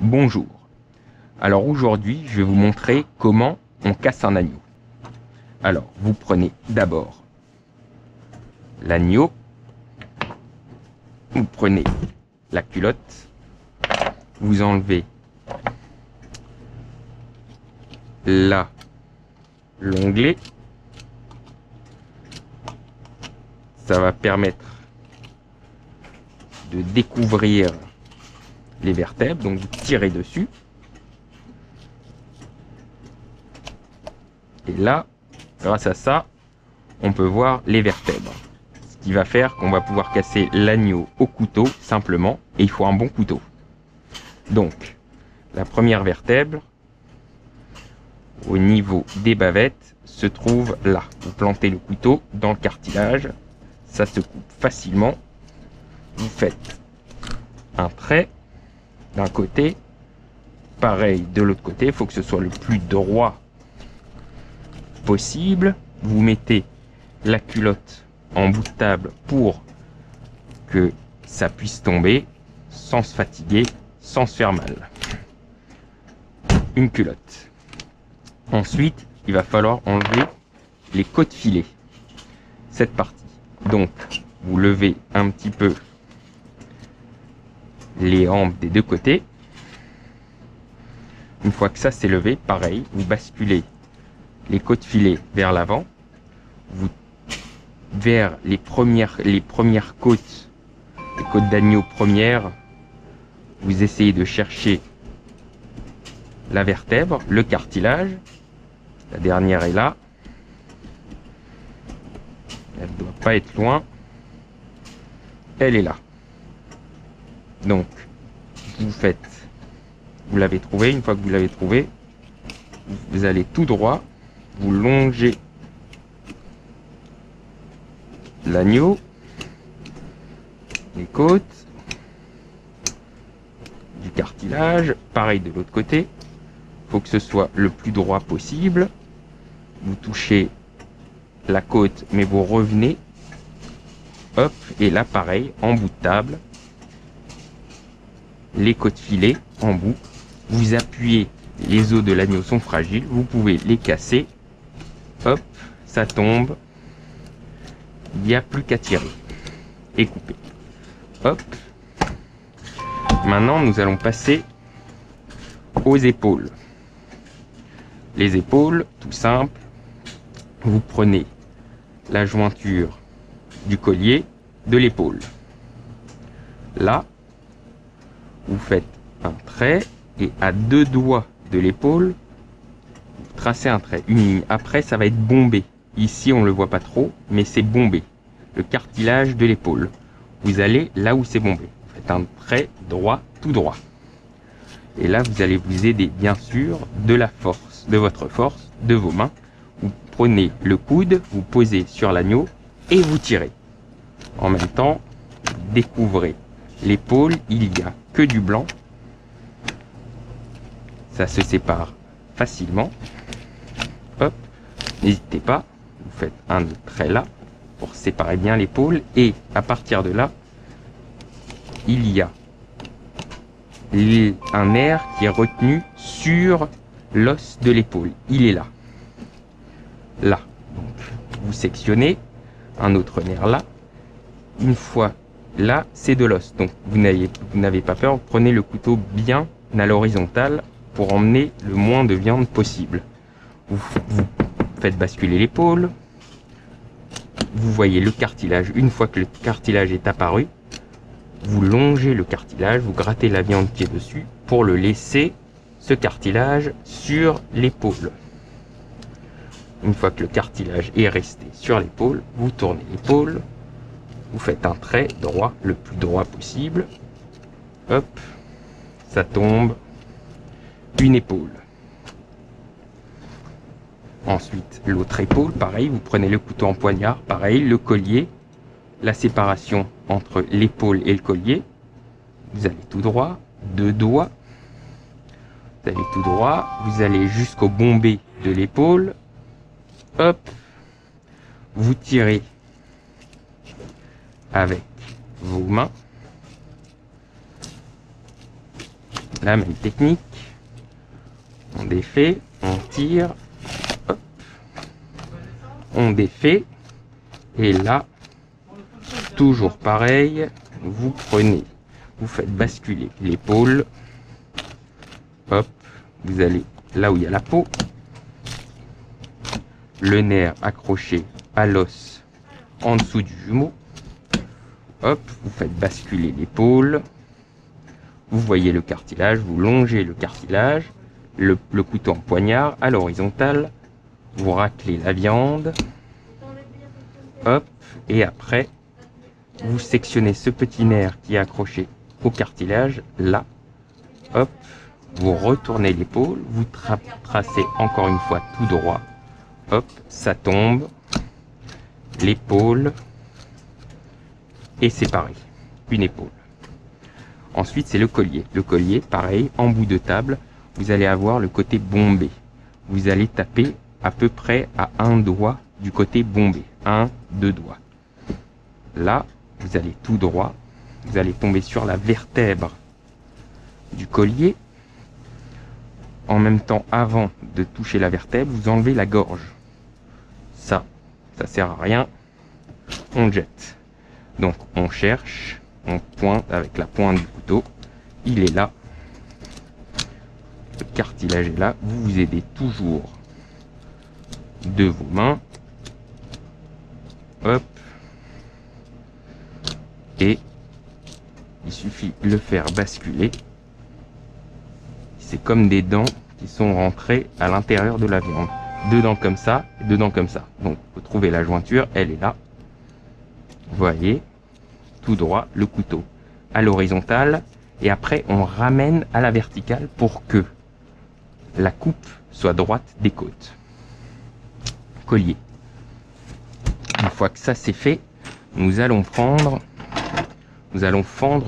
Bonjour. Alors aujourd'hui, je vais vous montrer comment on casse un agneau. Alors, vous prenez d'abord l'agneau, vous prenez la culotte, vous enlevez là l'onglet. Ça va permettre de découvrir les vertèbres, donc vous tirez dessus. Et là, grâce à ça, on peut voir les vertèbres. Ce qui va faire qu'on va pouvoir casser l'agneau au couteau simplement, et il faut un bon couteau. Donc, la première vertèbre, au niveau des bavettes, se trouve là. Vous plantez le couteau dans le cartilage, ça se coupe facilement. Vous faites un trait d'un côté, pareil de l'autre côté, il faut que ce soit le plus droit possible. Vous mettez la culotte en bout de table pour que ça puisse tomber sans se fatiguer, sans se faire mal. Une culotte. Ensuite, il va falloir enlever les côtes filets, cette partie. Donc, vous levez un petit peu les hanches des deux côtés. Une fois que ça c'est levé, pareil, vous basculez les côtes filets vers l'avant, vous vers les premières côtes, les côtes d'agneau premières, vous essayez de chercher la vertèbre, le cartilage. La dernière est là, elle ne doit pas être loin, elle est là. Donc vous l'avez trouvé. Une fois que vous l'avez trouvé, vous allez tout droit, vous longez l'agneau, les côtes, du cartilage, pareil de l'autre côté. Il faut que ce soit le plus droit possible. Vous touchez la côte, mais vous revenez, hop, et là pareil, en bout de table, les côtes filets en bout, vous appuyez, les os de l'agneau sont fragiles, vous pouvez les casser, hop, ça tombe, il n'y a plus qu'à tirer et couper, hop. Maintenant nous allons passer aux épaules. Les épaules, tout simple, vous prenez la jointure du collier de l'épaule, là vous faites un trait et à deux doigts de l'épaule, vous tracez un trait, une ligne. Après, ça va être bombé. Ici, on ne le voit pas trop, mais c'est bombé. Le cartilage de l'épaule. Vous allez là où c'est bombé. Vous faites un trait droit, tout droit. Et là, vous allez vous aider, bien sûr, de la force, de votre force, de vos mains. Vous prenez le coude, vous posez sur l'agneau et vous tirez. En même temps, vous découvrez l'épaule, il n'y a que du blanc. Ça se sépare facilement. Hop, n'hésitez pas, vous faites un trait là pour séparer bien l'épaule, et à partir de là, il y a un nerf qui est retenu sur l'os de l'épaule. Il est là. Là. Donc, vous sectionnez un autre nerf là. Une fois là, c'est de l'os. Donc, vous n'avez pas peur. Vous prenez le couteau bien à l'horizontale pour emmener le moins de viande possible. Vous faites basculer l'épaule. Vous voyez le cartilage. Une fois que le cartilage est apparu, vous longez le cartilage, vous grattez la viande qui est dessus pour le laisser, ce cartilage, sur l'épaule. Une fois que le cartilage est resté sur l'épaule, vous tournez l'épaule, vous faites un trait droit, le plus droit possible. Hop, ça tombe. Une épaule. Ensuite, l'autre épaule, pareil, vous prenez le couteau en poignard, pareil, le collier, la séparation entre l'épaule et le collier. Vous allez tout droit, deux doigts. Vous allez tout droit, vous allez jusqu'au bombé de l'épaule. Hop, vous tirez avec vos mains. la même technique. On défait, on tire, hop, on défait, et là, toujours pareil, vous prenez, vous faites basculer l'épaule, hop, vous allez là où il y a la peau, le nerf accroché à l'os en dessous du jumeau, hop, vous faites basculer l'épaule, vous voyez le cartilage, vous longez le cartilage, le couteau en poignard à l'horizontale, vous raclez la viande, hop, et après, vous sectionnez ce petit nerf qui est accroché au cartilage, là, hop, vous retournez l'épaule, vous tracez encore une fois tout droit, hop, ça tombe, l'épaule, et c'est pareil, une épaule. Ensuite, c'est le collier. Le collier, pareil, en bout de table, vous allez avoir le côté bombé. Vous allez taper à peu près à un doigt du côté bombé. 1, 2 doigts. Là, vous allez tout droit. Vous allez tomber sur la vertèbre du collier. En même temps, avant de toucher la vertèbre, vous enlevez la gorge. Ça sert à rien. On jette. Donc, on cherche, on pointe avec la pointe du couteau. Il est là. Le cartilage est là. Vous vous aidez toujours de vos mains. Hop. Et il suffit de le faire basculer. C'est comme des dents qui sont rentrées à l'intérieur de la viande. Deux dents comme ça, et deux dents comme ça. Donc, vous trouvez la jointure, elle est là. Vous voyez, tout droit, le couteau à l'horizontale. Et après, on ramène à la verticale pour que la coupe soit droite des côtes. Collier. Une fois que ça c'est fait, nous allons fendre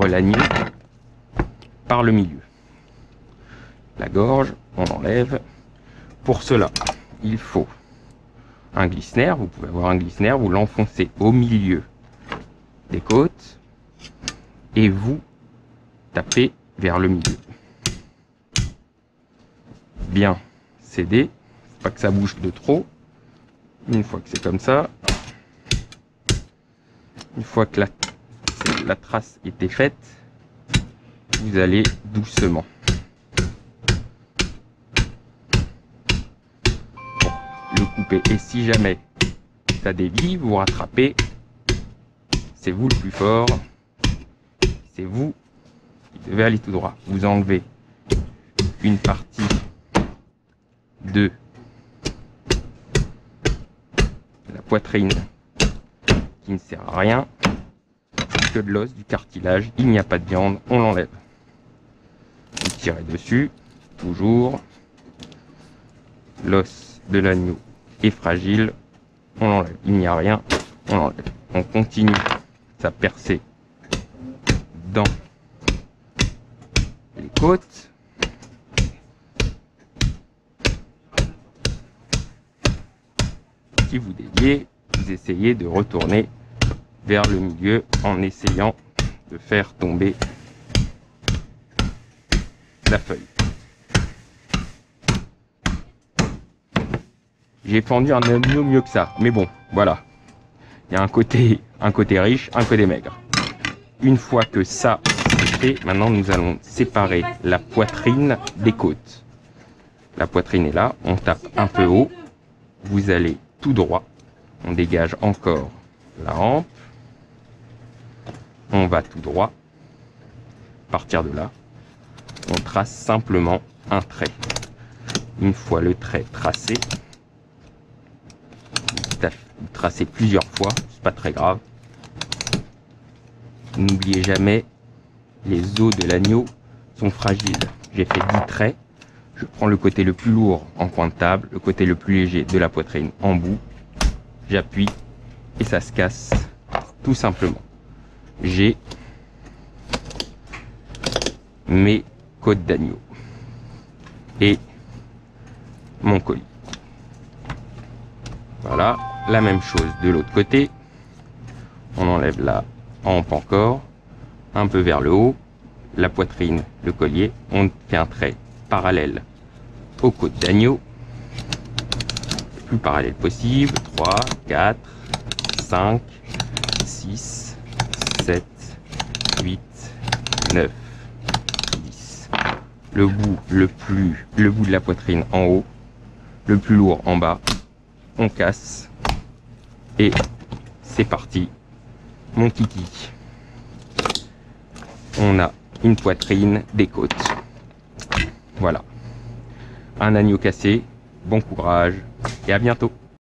l'agneau par le milieu. La gorge, on enlève. Pour cela, il faut un glisse-nerf. Vous pouvez avoir un glisse-nerf, vous l'enfoncez au milieu des côtes et vous tapez vers le milieu. Bien scellé, pas que ça bouge de trop. Une fois que c'est comme ça, une fois que la trace était faite, vous allez doucement le couper. Et si jamais ça dévie, vous rattrapez. C'est vous le plus fort. C'est vous qui devez aller tout droit. Vous enlevez une partie de la poitrine qui ne sert à rien, que de l'os, du cartilage. Il n'y a pas de viande, on l'enlève. Vous tirez dessus, toujours. L'os de l'agneau est fragile, on l'enlève. Il n'y a rien, on l'enlève. On continue sa percée dans les côtes. Si vous déviez, vous essayez de retourner vers le milieu en essayant de faire tomber la feuille. J'ai fendu un agneau mieux que ça, mais bon, voilà. Il y a un côté riche, un côté maigre. Une fois que ça c'est fait, maintenant nous allons séparer la poitrine des côtes. La poitrine est là, on tape un peu haut, vous allez tout droit, on dégage encore la hampe, on va tout droit, à partir de là, on trace simplement un trait. Une fois le trait tracé, vous tracez plusieurs fois, c'est pas très grave. N'oubliez jamais, les os de l'agneau sont fragiles. J'ai fait 10 traits. Je prends le côté le plus lourd en coin de table, le côté le plus léger de la poitrine en bout. J'appuie et ça se casse tout simplement. J'ai mes côtes d'agneau et mon colis. Voilà, la même chose de l'autre côté. On enlève la hampe encore, un peu vers le haut, la poitrine, le collier. On fait un trait parallèle aux côtes d'agneau. Le plus parallèle possible. 3, 4, 5, 6, 7, 8, 9, 10. Le bout de la poitrine en haut, le plus lourd en bas. On casse et c'est parti, mon kiki. On a une poitrine, des côtes. Voilà, un agneau cassé. Bon courage et à bientôt.